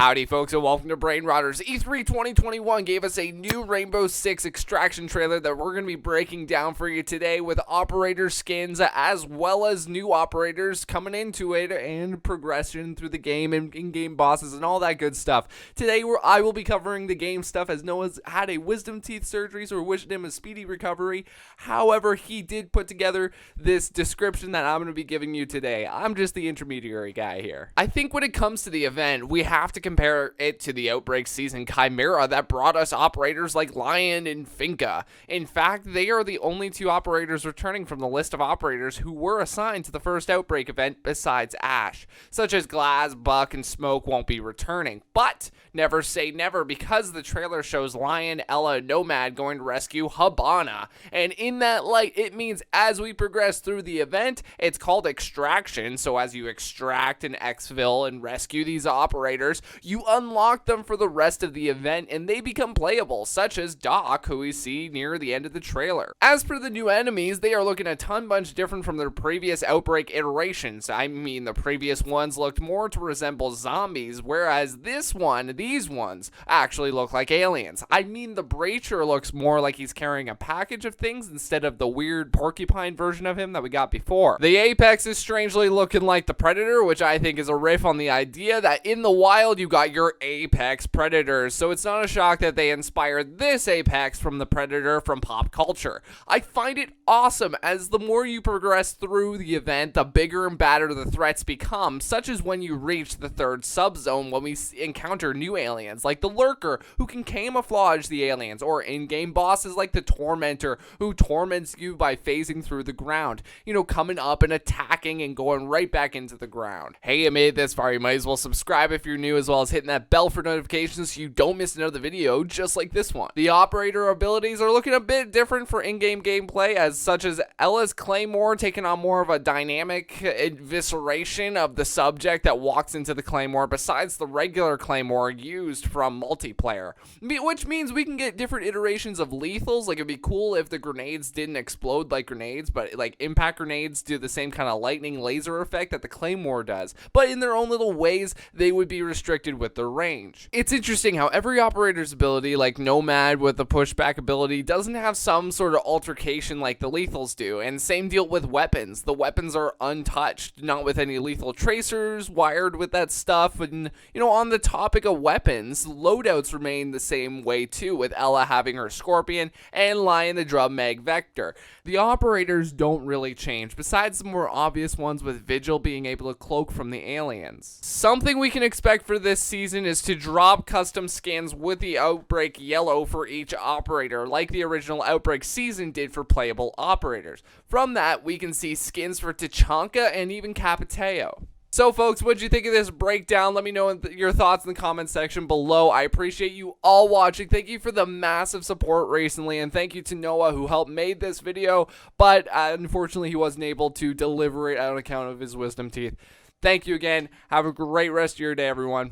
Howdy folks and welcome to Brain Rotters. E3 2021 gave us a new Rainbow Six extraction trailer that we're going to be breaking down for you today with operator skins as well as new operators coming into it and progression through the game and in-game bosses and all that good stuff. Today I will be covering the game stuff as Noah's had a wisdom teeth surgery, so we're wishing him a speedy recovery. However, he did put together this description that I'm going to be giving you today. I'm just the intermediary guy here. I think when it comes to the event, we have to compare it to the Outbreak season Chimera that brought us operators like Lion and Finka. In fact, they are the only two operators returning from the list of operators who were assigned to the first Outbreak event besides Ash, such as Glaz, Buck, and Smoke won't be returning. But never say never, because the trailer shows Lion, Ela, and Nomad going to rescue Hibana. And in that light, it means as we progress through the event, it's called extraction, so as you extract and exfil and rescue these operators, you unlock them for the rest of the event and they become playable, such as Doc, who we see near the end of the trailer. As for the new enemies, they are looking a ton bunch different from their previous Outbreak iterations. I mean, the previous ones looked more to resemble zombies, whereas these ones actually look like aliens. I mean, the Breacher looks more like he's carrying a package of things instead of the weird porcupine version of him that we got before. The Apex is strangely looking like the Predator, which I think is a riff on the idea that in the wild you got your apex predators, so it's not a shock that they inspired this apex from the Predator from pop culture. I find it awesome as the more you progress through the event, the bigger and badder the threats become, such as when you reach the third subzone when we encounter new aliens like the lurker who can camouflage the aliens, or in-game bosses like the tormentor who torments you by phasing through the ground, coming up and attacking and going right back into the ground. Hey, you made it this far, you might as well subscribe if you're new, as well as hitting that bell for notifications so you don't miss another video just like this one. The operator abilities are looking a bit different for in-game gameplay, as such as Ella's Claymore taking on more of a dynamic evisceration of the subject that walks into the Claymore besides the regular Claymore used from multiplayer, which means we can get different iterations of lethals. Like, it'd be cool if the grenades didn't explode like grenades, but like impact grenades do the same kind of lightning laser effect that the Claymore does, but in their own little ways they would be restricted with their range. It's interesting how every operator's ability, like Nomad with the pushback ability, doesn't have some sort of altercation like the lethals do, and same deal with weapons. The weapons are untouched, not with any lethal tracers wired with that stuff. And on the topic of weapons, loadouts remain the same way too, with Ela having her Scorpion and Lion the drum mag vector. The operators don't really change, besides the more obvious ones with Vigil being able to cloak from the aliens. Something we can expect for this season is to drop custom skins with the Outbreak yellow for each operator, like the original Outbreak season did for playable operators. From that, we can see skins for Tachanka and even Capiteo. So folks, what'd you think of this breakdown? Let me know your thoughts in the comment section below. I appreciate you all watching. Thank you for the massive support recently, and thank you to Noah who helped make this video, but unfortunately he wasn't able to deliver it on account of his wisdom teeth. Thank you again. Have a great rest of your day, everyone.